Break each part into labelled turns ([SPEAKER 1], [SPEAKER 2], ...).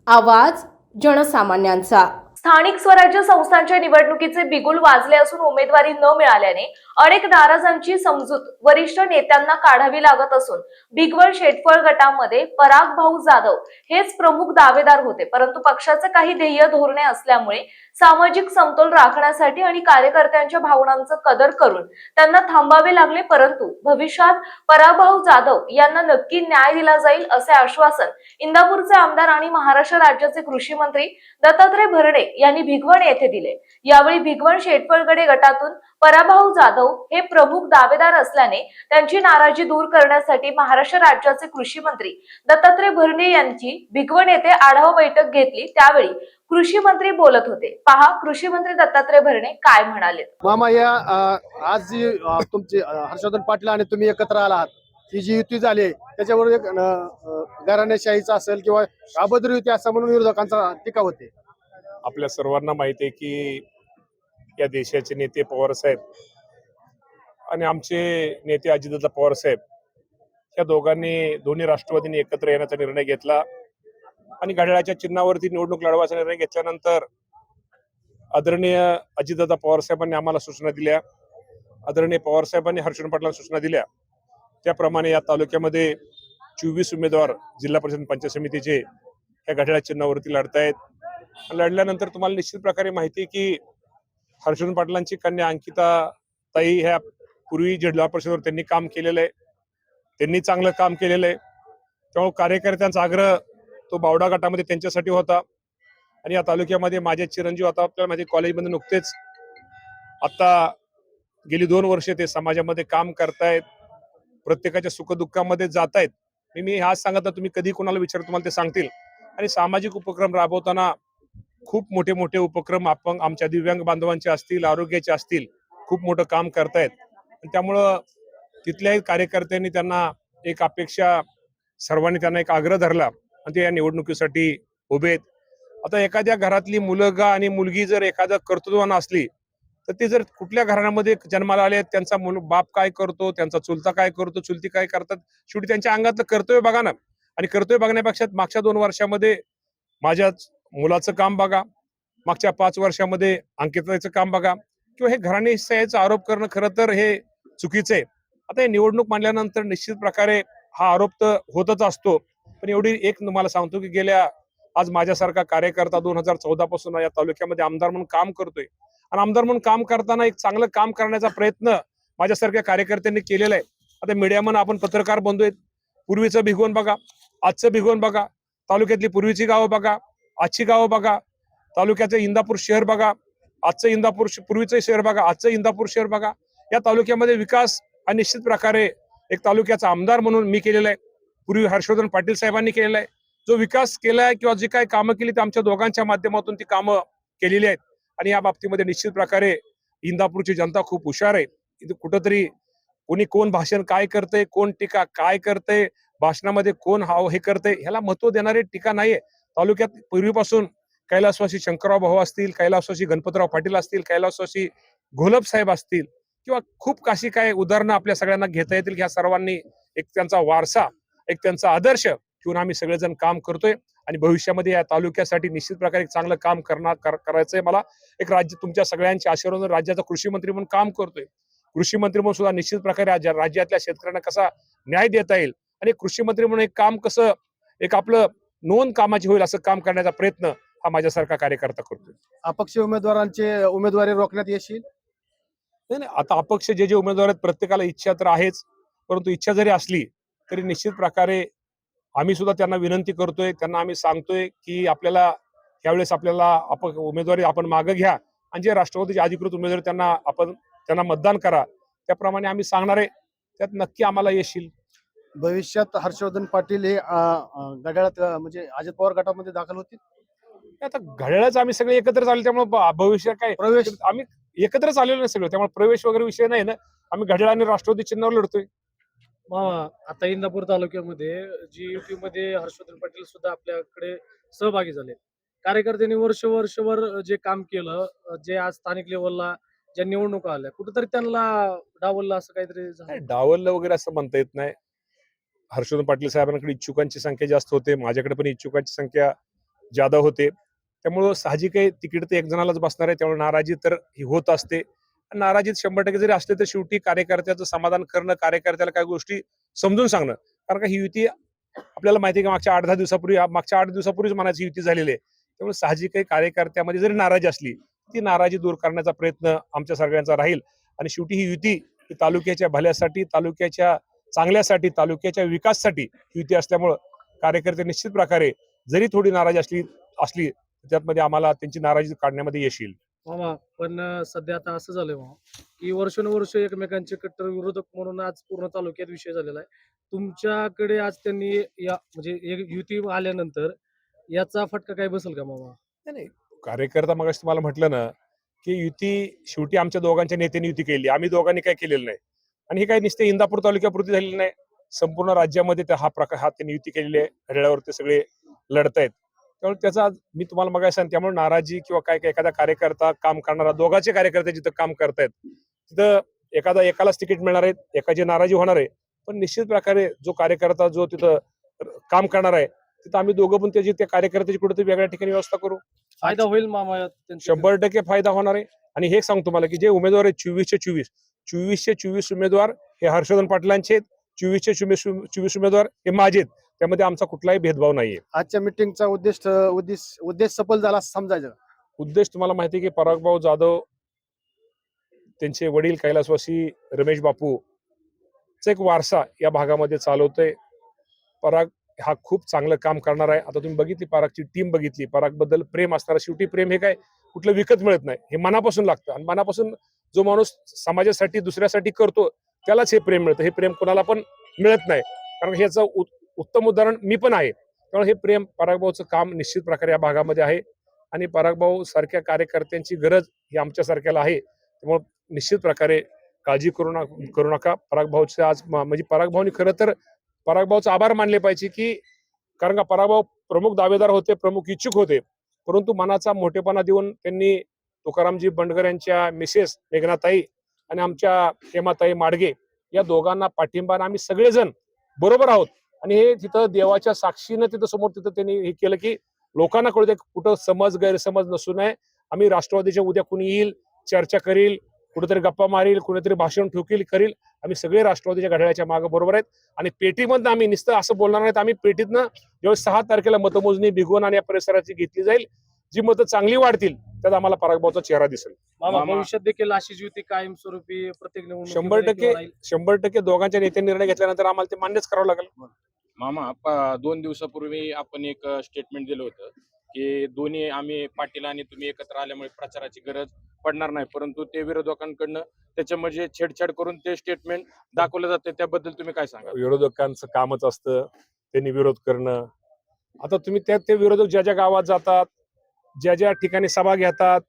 [SPEAKER 1] आवाज जनसामान्यांचा।
[SPEAKER 2] स्थानिक स्वराज्य संस्थांच्या निवडणुकीचे बिगुल वाजले असून उमेदवारी न मिळाल्याने अनेक नाराजांची समजूत वरिष्ठ नेत्यांना काढावी लागत असून बिगवळ शेटफळ गटामध्ये पराग भाऊ जाधव हेच प्रमुख दावेदार होते, परंतु पक्षाचे काही ध्येय धोरणे असल्यामुळे सामाजिक समतोल राखण्यासाठी आणि कार्यकर्त्यांच्या भावनांचं कदर करून त्यांना थांबावे लागले। परंतु भविष्यात पराग भाऊ जाधव यांना नक्की न्याय दिला जाईल असे आश्वासन इंदापूरचे आमदार आणि महाराष्ट्र राज्याचे कृषी मंत्री दत्तात्रय भरणे यांनी भिगवण येथे दिले। यावेळी भिगवण शेटफळगडे गटातून पराभाऊ जाधव हे प्रमुख दावेदार असल्याने त्यांची नाराजी दूर करण्यासाठी महाराष्ट्र राज्याचे कृषी मंत्री दत्तात्रय भरणे यांची भिगवण येथे आढावा बैठक घेतली। त्यावेळी कृषी मंत्री बोलत होते। पहा कृषी मंत्री दत्तात्रय भरणे काय म्हणाले।
[SPEAKER 3] मामा, या आज जी तुमचे हर्षवर्धन पाटील आणि तुम्ही एकत्र आलात, ही जी युती झाली त्याच्यावर एक घराणेशाहीचा असेल किंवा अभद्र युती असं म्हणून विरोधकांचा टीका होते।
[SPEAKER 4] आपल्या सर्वांना माहिती आहे की या देशाचे नेते पवार साहेब आणि आमचे नेते अजितदादा पवार साहेब या दोन्ही राष्ट्रवादींनी एकत्र येण्याचा निर्णय घेतला आणि घड्याळाच्या चिन्हावरती निवडणूक लढवायचा निर्णय घेतल्यानंतर आदरणीय अजितदादा पवार साहेबांनी आम्हाला सूचना दिल्या, आदरणीय पवार साहेबांनी हर्षवर्धन पाटलांना सूचना दिल्या। त्याप्रमाणे या तालुक्यामध्ये 24 उमेदवार जिल्हा परिषद पंचायत समितीचे या घड्याळ चिन्हावरती लढतायत। लढल्यानंतर तुम्हाला निश्चित प्रकारे माहिती आहे की हर्षवर्धन पाटलांची कन्या अंकिता ताई ह्या पूर्वी जिल्हा परिषदेवर त्यांनी काम केलेलं आहे, त्यांनी चांगलं काम केलेलं आहे। त्यामुळे कार्यकर्त्यांचा आग्रह तो बावडा गटामध्ये त्यांच्यासाठी होता आणि या तालुक्यामध्ये माझे चिरंजीव आता आपल्याला माहिती कॉलेजमध्ये नुकतेच आता गेली 2 वर्षे ते समाजामध्ये काम करतायत, प्रत्येकाच्या सुखदुःखामध्ये जात आहेत। मी आज सांगत तुम्ही कधी कोणाला विचार तुम्हाला ते सांगतील। आणि सामाजिक उपक्रम राबवताना खूप मोठे मोठे उपक्रम आपण आमच्या दिव्यांग बांधवांचे असतील, आरोग्याचे असतील, खूप मोठं काम करतायत। त्यामुळं तिथल्याही कार्यकर्त्यांनी त्यांना एक अपेक्षा, सर्वांनी त्यांना एक आग्रह धरला आणि ते या निवडणुकीसाठी उभे आहेत। आता एखाद्या घरातली मुलगा आणि मुलगी जर एखादा कर्तृत्ववान असली तर ते जर कुठल्या घराण्यामध्ये जन्माला आले, त्यांचा बाप काय करतो, त्यांचा चुलता काय करतो, चुलती काय करतात, शेवटी त्यांच्या अंगातलं कर्तव्य बघा ना। आणि कर्तव्य बघण्यापेक्षा मागच्या 2 वर्षामध्ये माझ्या मुलाचं काम बघा, मागच्या 5 वर्षामध्ये अंकिताचं काम बघा, किंवा हे घराणेशाहीचा आरोप करणं खरं तर हे चुकीचं आहे। आता हे निवडणूक मांडल्यानंतर निश्चित प्रकारे हा आरोप तर होतच असतो, पण एवढी एक तुम्हाला सांगतो की आज माझ्यासारखा कार्यकर्ता 2014 पासून या तालुक्यामध्ये आमदार म्हणून काम करतोय आणि आमदार म्हणून काम करताना एक चांगलं काम करण्याचा प्रयत्न माझ्यासारख्या कार्यकर्त्यांनी केलेला आहे। आता मीडियामध्ये आपण पत्रकार बनतोय, पूर्वीचं भिगवण बघा, आजचं भिगवण बघा, तालुक्यातली पूर्वीची गावं बघा, आजची गावं बघा, तालुक्याचं इंदापूर शहर बघा, आजचं इंदापूर पूर्वीचं शहर बघा, आजचं इंदापूर शहर बघा। या तालुक्यामध्ये विकास हा निश्चित प्रकारे एक तालुक्याचा आमदार म्हणून मी केलेला आहे, पूर्वी हर्षवर्धन पाटील साहेबांनी केलेला आहे। जो विकास केलाय किंवा जी काही कामं केली ते आमच्या दोघांच्या माध्यमातून ती कामं केलेली आहेत आणि या बाबतीमध्ये निश्चित प्रकारे इंदापूरची जनता खूप हुशार आहे। इथे कुठंतरी कोण भाषण काय करतंय, कोण टीका काय करतंय, भाषणामध्ये कोण हे करतंय, ह्याला महत्व देणारे टीका नाहीये। तालुक्यात पूर्वीपासून कैलासवासी शंकरराव भाऊ असतील, कैलासवासी गणपतराव पाटील असतील, कैलासवासी घोलप साहेब असतील, किंवा खूप काशी काय उदाहरणं आपल्या सगळ्यांना घेता येतील। ह्या सर्वांनी एक त्यांचा वारसा, एक त्यांचा आदर्श घेऊन आम्ही सगळेजण काम करतोय आणि भविष्यामध्ये या तालुक्यासाठी निश्चित प्रकारे एक चांगलं काम करायचंय मला। एक राज्य तुमच्या सगळ्यांच्या आशीर्वादाने राज्याचा कृषी मंत्री म्हणून काम करतोय, कृषी मंत्री म्हणून सुद्धा निश्चित प्रकारे राज्यातल्या शेतकऱ्यांना कसा न्याय देता येईल आणि कृषी मंत्री म्हणून एक काम कसं एक आपलं नोंद कामाची होईल असं काम करण्याचा प्रयत्न हा माझ्यासारखा कार्यकर्ता करतोय।
[SPEAKER 3] अपक्ष उमेदवारांचे उमेदवारी रोखण्यात येईल?
[SPEAKER 4] नाही, आता अपक्ष जे उमेदवार आहेत प्रत्येकाला इच्छा तर आहेच, परंतु इच्छा जरी असली तरी निश्चित प्रकारे आम्ही सुद्धा त्यांना विनंती करतोय, त्यांना आम्ही सांगतोय की आपल्याला यावेळेस उमेदवारी आपण मागे घ्या आणि जे राष्ट्रवादीचे अधिकृत उमेदवार त्यांना मतदान करा, त्याप्रमाणे आम्ही सांगणार आहे, त्यात नक्की आम्हाला यश येईल।
[SPEAKER 3] भविष्यात हर्षवर्धन पाटील हे घड्याळात म्हणजे अजित पवार गटामध्ये दाखल होतील?
[SPEAKER 4] आता घड्याळच आम्ही सगळे एकत्रच आले, त्यामुळे भविष्य काय
[SPEAKER 3] प्रवेश
[SPEAKER 4] आम्ही एकत्रच आलेलो नाही सगळं, त्यामुळे प्रवेश वगैरे विषय नाही ना। आम्ही घड्याळ आणि राष्ट्रवादी चिन्हावर लढतोय।
[SPEAKER 5] आता इंदापूर तालुक्यामध्ये जी युतीमध्ये हर्षवर्धन पाटील सुद्धा आपल्याकडे सहभागी झाले। कार्यकर्त्यांनी वर्षभर जे काम केलं, जे आज स्थानिक लेवलला ज्या निवडणुका आल्या, कुठेतरी त्यांना डावललं असं काहीतरी झालं?
[SPEAKER 4] डावललं वगैरे असं म्हणता येत नाही। हर्षवर्धन पाटील साहेबांकडे इच्छुकांची संख्या जास्त होते, माझ्याकडे पण इच्छुकांची संख्या जाधव होते. त्यामुळं साहजिक आहे तिकीट तर एक जणालाच बसणार आहे, त्यामुळे नाराजी तर ही होत असते. नाराजीत 100% जरी असले तर शेवटी कार्यकर्त्याचं समाधान करणं, कार्यकर्त्याला काही गोष्टी समजून सांगणं. कारण का ही युती आपल्याला माहिती आहे की मागच्या 8 दिवसापूर्वीच मनाची युती झालेली आहे. त्यामुळे साहजिक आहे कार्यकर्त्यामध्ये जरी नाराजी असली ती नाराजी दूर करण्याचा प्रयत्न आमच्या सगळ्यांचा राहील. आणि शेवटी ही युती ही तालुक्याच्या भल्यासाठी, तालुक्याच्या चांगल्यासाठी, तालुक्याच्या विकासासाठी युती असल्यामुळं कार्यकर्ते निश्चित प्रकारे जरी थोडी नाराजी असली त्यामध्ये आम्हाला त्यांची नाराजी काढण्यामध्ये यश येईल.
[SPEAKER 5] मामा पण सध्या आता असं झालंय मामा की वर्षानुवर्ष एकमेकांचे कट्टर विरोधक म्हणून आज पूर्ण तालुक्यात विषय झालेला आहे. तुमच्याकडे आज त्यांनी या म्हणजे एक युती आल्यानंतर याचा फटका काय बसेल का मामा?
[SPEAKER 4] नाही कार्यकर्ता मगाशी तुम्हाला म्हटलं ना की युती शेवटी आमच्या दोघांच्या नेत्यांनी युती केली, आम्ही दोघांनी काय केलेलं नाही. आणि हे काही नुसते इंदापूर तालुक्यापुरती झालेली नाही, संपूर्ण राज्यामध्ये हा त्यांनी युती केलेली आहे. घड्याळावर ते सगळे लढतायत. त्यामुळे त्याचा मी तुम्हाला मगाशी सांग त्यामुळे नाराजी किंवा काय काय एखादा कार्यकर्ता काम करणारा, दोघांचे कार्यकर्ते जिथं काम करतायत तिथं एकालाच तिकीट मिळणार आहे, एकाची नाराजी होणार आहे. पण निश्चित प्रकारे जो कार्यकर्ता जो तिथं काम करणार आहे तिथं आम्ही दोघं पण त्या कार्यकर्त्याची कुठेतरी वेगळ्या ठिकाणी व्यवस्था करू.
[SPEAKER 5] फायदा होईल मामा त्यांचा?
[SPEAKER 4] 100% फायदा होणार आहे. आणि हे सांगतो तुम्हाला की जे उमेदवार आहेत 24चे 24 उमेदवार हे हर्षवर्धन पाटलांचे आहेत, 24चे 24 उमेदवार हे माझे आहेत. त्यामध्ये आमचा कुठलाही भेदभाव नाहीये.
[SPEAKER 3] आजच्या मिटिंगचा उद्देश सफल झाला असं समजायचं.
[SPEAKER 4] उद्देश तुम्हाला माहिती आहे की परागभाऊ जाधव त्यांचे वडील कैलासवासी रमेश बापू चा एक वारसा या भागामध्ये चालवतोय. पराग हा खूप चांगलं काम करणार आहे. आता तुम्ही बघितली परागची टीम बघितली, परागबद्दल प्रेम असणारा, शेवटी प्रेम हे काय कुठलं विकत मिळत नाही, हे मनापासून लागतं. आणि मनापासून जो माणूस समाजासाठी दुसऱ्यासाठी करतो त्यालाच हे प्रेम मिळतं. हे प्रेम कोणाला पण मिळत नाही. कारण ह्याचं उत्तम उदाहरण मी पण आहे. त्यामुळे हे प्रेम परागभाऊचं काम निश्चित प्रकारे या भागामध्ये आहे. आणि परागभाऊ सारख्या कार्यकर्त्यांची गरज ही आमच्या सारख्याला आहे. त्यामुळे निश्चित प्रकारे काळजी करू नका. परागभाऊचे आज म्हणजे परागभाऊनी खरं तर परागभाऊचा आभार मानले पाहिजे की कारण का परागभाऊ प्रमुख दावेदार होते, प्रमुख इच्छुक होते, परंतु मनाचा मोठेपणा देऊन त्यांनी तुकारामजी बंडगर यांच्या मिसेस मेघनाताई आणि आमच्या हेमाताई माडगे या दोघांना पाठिंबा, आम्ही सगळेजण बरोबर आहोत. आणि हे तिथं देवाच्या साक्षीनं तिथं समोर तिथं त्यांनी हे केलं की लोकांना कळू दे कुठं गैरसमज नसू नये. आम्ही राष्ट्रवादीच्या उद्या कुणी येईल, चर्चा करील, कुठेतरी गप्पा मारील, कुणीतरी भाषण करील, आम्ही सगळे राष्ट्रवादीच्या घड्याळाच्या मागे बरोबर आहेत. आणि पेटीमधनं आम्ही नुसतं असं बोलणार नाहीत. आम्ही पेटीतनं जेव्हा 6 तारखेला मतमोजणी भिगवून आणि या परिसराची घेतली जाईल, जी मतं चांगली वाढतील त्यात आम्हाला परागभाऊचा चेहरा दिसेल.
[SPEAKER 5] मामा भविष्यात देखील अशीच युती कायमस्वरूपी प्रत्येक निवडणुकीमध्ये
[SPEAKER 4] 100% दोघांच्या नेत्यांनी निर्णय घेतल्यानंतर आम्हाला ते मान्यच करावं लागेल.
[SPEAKER 6] मामा 2 दिवसापूर्वी आपण एक स्टेटमेंट दिलं होतं की दोन्ही आम्ही पाटील आणि तुम्ही एकत्र आल्यामुळे प्रचाराची गरज पडणार नाही, परंतु ते विरोधकांकडनं त्याच्यामध्ये छेडछाड करून ते स्टेटमेंट दाखवलं जाते, त्याबद्दल तुम्ही काय सांगा?
[SPEAKER 4] विरोधकांचं कामच असतं त्यांनी विरोध करणं. आता तुम्ही ते विरोधक ज्या ज्या गावात जातात, ज्या ज्या ठिकाणी सभा घेतात,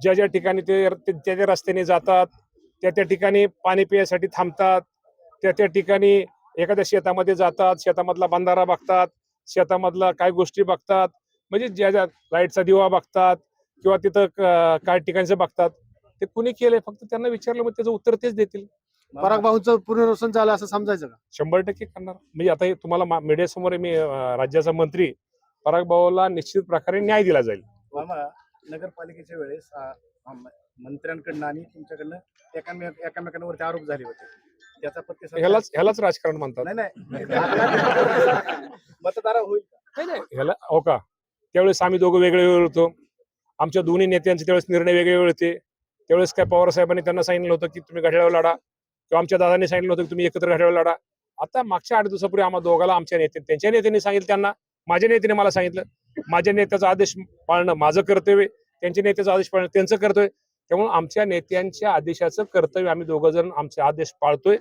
[SPEAKER 4] ज्या ज्या ठिकाणी ते त्या रस्त्याने जातात, त्या ठिकाणी पाणी पिण्यासाठी थांबतात, त्या ठिकाणी एखाद्या शेतामध्ये जातात, शेतामधला बंधारा बघतात, शेतामधला काय गोष्टी बघतात, म्हणजे ज्या ज्या लाईटचा दिवा बघतात किंवा तिथं काय ठिकाणचं बघतात, ते कुणी केलंय फक्त त्यांना विचारलं मग त्याचं उत्तर तेच देतील.
[SPEAKER 3] परागभाऊचं पुनर्वसन झालं असं समजायचं का?
[SPEAKER 4] 100% करणार. म्हणजे आता हे तुम्हाला मीडियासमोर मी राज्याचा मंत्री परागभाऊला निश्चित प्रकारे न्याय दिला जाईल.
[SPEAKER 7] मामा नगरपालिकेच्या वेळेस मंत्र्यांकडनं आणि तुमच्याकडनं एकामेकांवरती आरोप झाले होते, त्याचा प्रतिसाद
[SPEAKER 4] ह्यालाच राजकारण म्हणतात.
[SPEAKER 7] नाही मतदार होईल
[SPEAKER 4] ह्याला हो का? त्यावेळेस आम्ही दोघं वेगळे होतो, आमच्या दोन्ही नेत्यांचे त्यावेळेस निर्णय वेगळे होते. त्यावेळेस काय पवार साहेबांनी त्यांना सांगितलं होतं की तुम्ही घड्याळावर लढा, किंवा आमच्या दादांनी सांगितलं होतं की तुम्ही एकत्र घड्याळावर लढा. आता मागच्या 8 दिवसापूर्वी आम्हा दोघाला आमच्या त्यांच्या नेत्यांनी सांगितलं, त्यांना माझ्या नेत्याने मला सांगितलं. माझ्या नेत्याचा आदेश पाळणं माझं कर्तव्य, त्यांच्या नेत्याचा आदेश पाळणं त्यांचं कर्तव्य. त्यामुळे आमच्या नेत्यांच्या आदेशाचं कर्तव्य आम्ही दोघं जण आमचे आदेश पाळतोय,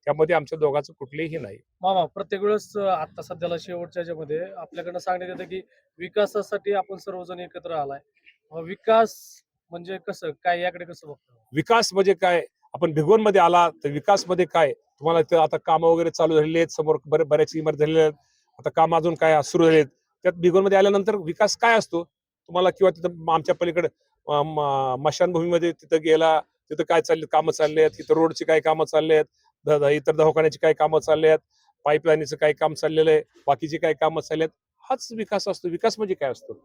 [SPEAKER 4] त्यामध्ये आमच्या दोघांचं कुठलेही नाही.
[SPEAKER 5] मामा प्रत्येक वेळेस आता सध्याला शेवटच्या याच्यामध्ये आपल्याकडनं सांगण्यात येतं की विकासासाठी आपण सर्वजण एकत्र आलाय. विकास म्हणजे कसं काय, याकडे कसं बघतो?
[SPEAKER 4] विकास म्हणजे काय? आपण भिगवण मध्ये आला तर विकास मध्ये काय तुम्हाला ते आता कामं वगैरे चालू झालेली आहेत, समोर बऱ्याच इमारत झालेल्या आहेत, आता काम अजून काय सुरू झालेत. त्यात भिगवण मध्ये आल्यानंतर विकास काय असतो तुम्हाला, किंवा तिथं आमच्या पलीकडे मशानभूमीमध्ये तिथं गेला, तिथं काय चालले कामं चालले आहेत, तिथं रोडची काय कामं चालले आहेत, इतर दवाखान्याची काय कामं चालले आहेत, पाईपलाईनचं काय काम चाललेलं आहे, बाकीची काय कामं चालले आहेत. हाच विकास असतो. विकास म्हणजे काय असतो?